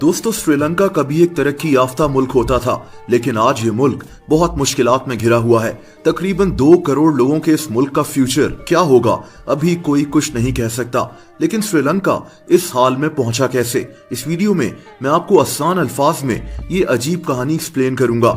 दोस्तों, श्रीलंका कभी एक तरक्की याफ्ता मुल्क होता था, लेकिन आज ये मुल्क बहुत मुश्किलात में घिरा हुआ है। तकरीबन 2 करोड़ लोगों के इस मुल्क का फ्यूचर क्या होगा, अभी कोई कुछ नहीं कह सकता। लेकिन श्रीलंका इस हाल में पहुंचा कैसे? इस वीडियो में मैं आपको आसान अल्फाज में ये अजीब कहानी एक्सप्लेन करूंगा।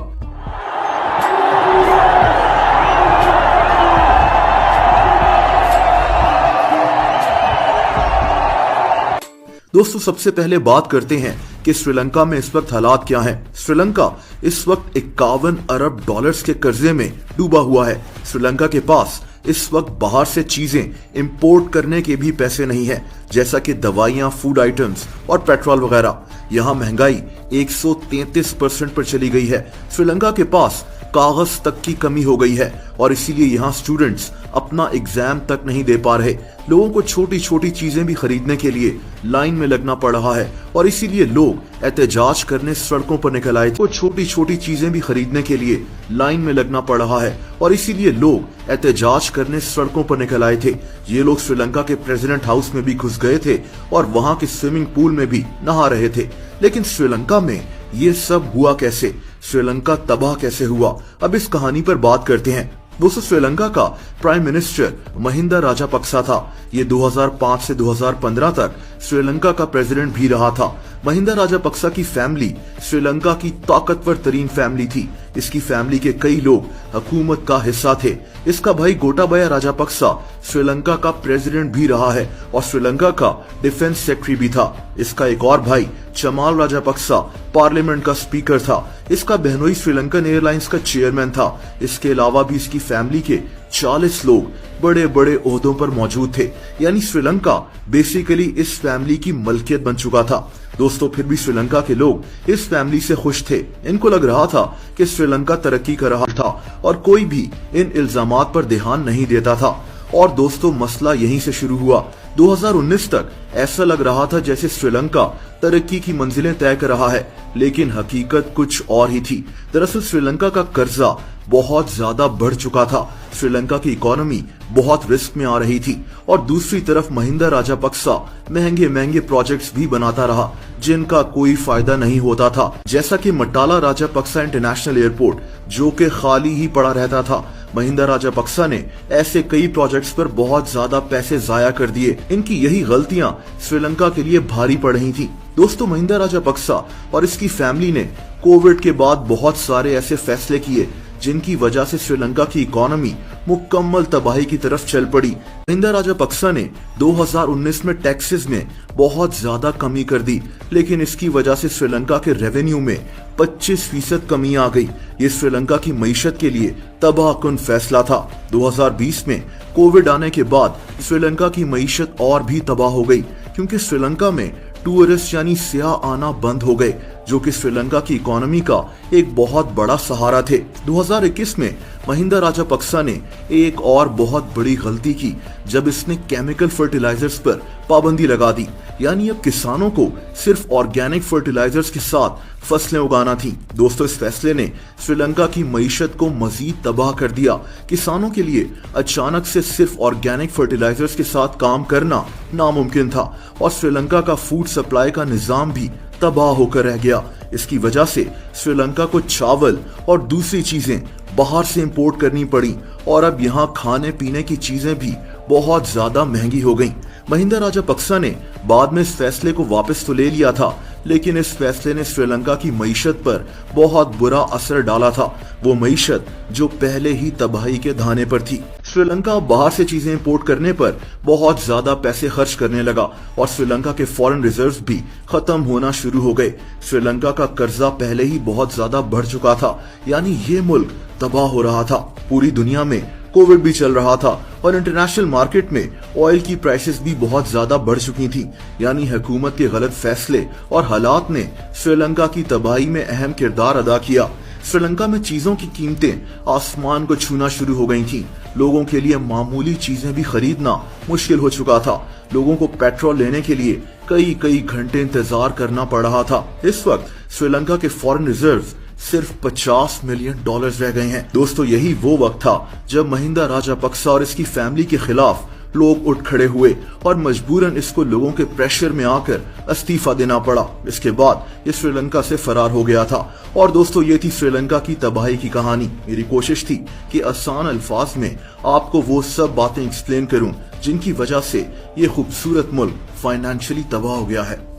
दोस्तों, सबसे पहले बात करते हैं कि श्रीलंका में इस वक्त हालात क्या हैं। श्रीलंका इस वक्त 51 अरब डॉलर्स के कर्जे में डूबा हुआ है। श्रीलंका के पास इस वक्त बाहर से चीजें इंपोर्ट करने के भी पैसे नहीं है, जैसा कि दवाइयां, फूड आइटम्स और पेट्रोल वगैरह। यहाँ महंगाई 133% पर चली गई है। श्रीलंका के पास कागज तक की कमी हो गई है और इसीलिए यहाँ स्टूडेंट्स अपना एग्जाम तक नहीं दे पा रहे। लोगों को छोटी छोटी चीजें भी खरीदने के लिए लाइन में लगना पड़ रहा है और इसीलिए लोग एहतजाज करने सड़कों पर निकल आए थे। छोटी छोटी चीजें भी खरीदने के लिए लाइन में लगना पड़ रहा है और इसीलिए लोग एहतजाज करने सड़कों पर निकल आए थे। ये लोग श्रीलंका के प्रेसिडेंट हाउस में भी घुस गए थे और वहां के स्विमिंग पूल में भी नहा रहे थे। लेकिन श्रीलंका में ये सब हुआ कैसे? श्रीलंका तबाह कैसे हुआ? अब इस कहानी पर बात करते हैं। दोस्तों, श्रीलंका का प्राइम मिनिस्टर महिंदा राजापक्सा था। ये 2005 से 2015 तक श्रीलंका का प्रेसिडेंट भी रहा था। महिंदा राजापक्सा की फैमिली श्रीलंका की ताकतवर तरीन फैमिली थी। इसकी फैमिली के कई लोग हुकूमत का हिस्सा थे। इसका भाई गोटाबाया राजापक्सा श्रीलंका का प्रेसिडेंट भी रहा है और श्रीलंका का डिफेंस सेक्रेटरी भी था। इसका एक और भाई चमाल राजापक्सा पार्लियामेंट का स्पीकर था। इसका बहनोई श्रीलंकन एयरलाइंस का चेयरमैन था। इसके अलावा भी इसकी फैमिली के 40 लोग बड़े बड़े ओहदों पर मौजूद थे। यानी श्रीलंका बेसिकली इस फैमिली की मलकियत बन चुका था। दोस्तों, फिर भी श्रीलंका के लोग इस फैमिली से खुश थे। इनको लग रहा था कि श्रीलंका तरक्की कर रहा था और कोई भी इन इल्जामात पर ध्यान नहीं देता था। और दोस्तों, मसला यहीं से शुरू हुआ। 2019 तक ऐसा लग रहा था जैसे श्रीलंका तरक्की की मंजिलें तय कर रहा है, लेकिन हकीकत कुछ और ही थी। दरअसल श्रीलंका का कर्जा बहुत ज्यादा बढ़ चुका था। श्रीलंका की इकोनॉमी बहुत रिस्क में आ रही थी और दूसरी तरफ महिंदा राजापक्सा महंगे महंगे प्रोजेक्ट्स भी बनाता रहा, जिनका कोई फायदा नहीं होता था। जैसा कि मटाला राजापक्सा इंटरनेशनल एयरपोर्ट, जो कि खाली ही पड़ा रहता था। महिंदा राजापक्सा ने ऐसे कई प्रोजेक्ट्स पर बहुत ज्यादा पैसे जाया कर दिए। इनकी यही गलतियां श्रीलंका के लिए भारी पड़ रही थी। दोस्तों, महिंदा राजापक्सा और इसकी फैमिली ने कोविड के बाद बहुत सारे ऐसे फैसले किए जिनकी वजह से श्रीलंका की इकोनॉमी मुकम्मल तबाही की तरफ चल पड़ी। महिंदा राजापक्सा ने 2019 में टैक्सेस में बहुत ज्यादा कमी कर दी, लेकिन इसकी वजह से श्रीलंका के रेवेन्यू में 25% कमी आ गई। ये श्रीलंका की मईशत के लिए तबाहकुन फैसला था। 2020 में कोविड आने के बाद श्रीलंका की मईशत और भी तबाह हो गई, क्योंकि श्रीलंका में टूरिस्ट यानी सियाह आना बंद हो गए, जो कि श्रीलंका की इकोनॉमी का एक बहुत बड़ा सहारा थे। 2021 में महिंदा राजापक्सा ने एक और बहुत बड़ी गलती की जब इसने केमिकल फर्टिलाइजर्स पर पाबंदी लगा दी। यानी अब किसानों को सिर्फ ऑर्गेनिक फर्टिलाइजर्स के साथ फसलें उगाना थी। दोस्तों, इस फैसले ने श्रीलंका की मईशत को मजीद तबाह कर दिया। किसानों के लिए अचानक से सिर्फ ऑर्गेनिक फर्टिलाइजर्स के साथ काम करना नामुमकिन था और श्रीलंका का फूड सप्लाई का निजाम भी तबाह होकर रह गया। इसकी वजह से श्रीलंका को चावल और दूसरी चीजें बाहर से इंपोर्ट करनी पड़ी और अब यहाँ खाने पीने की चीजें भी बहुत ज्यादा महंगी हो गईं। महिंदा राजापक्सा ने बाद में इस फैसले को वापस तो ले लिया था, लेकिन इस फैसले ने श्रीलंका की मईशत पर बहुत बुरा असर डाला था। वो मईशत जो पहले ही तबाही के धाने पर थी। श्रीलंका बाहर से चीजें इंपोर्ट करने पर बहुत ज्यादा पैसे खर्च करने लगा और श्रीलंका के फॉरेन रिजर्व्स भी खत्म होना शुरू हो गए। श्रीलंका का कर्जा पहले ही बहुत ज्यादा बढ़ चुका था, यानी ये मुल्क तबाह हो रहा था। पूरी दुनिया में कोविड भी चल रहा था और इंटरनेशनल मार्केट में ऑयल की प्राइसेस भी बहुत ज्यादा बढ़ चुकी थी। यानी हुकूमत के गलत फैसले और हालात ने श्रीलंका की तबाही में अहम किरदार अदा किया। श्रीलंका में चीजों की कीमतें आसमान को छूना शुरू हो गई थीं। लोगों के लिए मामूली चीजें भी खरीदना मुश्किल हो चुका था। लोगों को पेट्रोल लेने के लिए कई कई घंटे इंतजार करना पड़ रहा था। इस वक्त श्रीलंका के फॉरेन रिजर्व्स सिर्फ 50 मिलियन डॉलर्स रह गए हैं। दोस्तों, यही वो वक्त था जब महिंदा राजापक्सा और इसकी फैमिली के खिलाफ लोग उठ खड़े हुए और मजबूरन इसको लोगों के प्रेशर में आकर इस्तीफा देना पड़ा। इसके बाद ये श्रीलंका से फरार हो गया था। और दोस्तों, ये थी श्रीलंका की तबाही की कहानी। मेरी कोशिश थी कि आसान अल्फाज में आपको वो सब बातें एक्सप्लेन करूं जिनकी वजह से ये खूबसूरत मुल्क फाइनेंशियली तबाह हो गया है।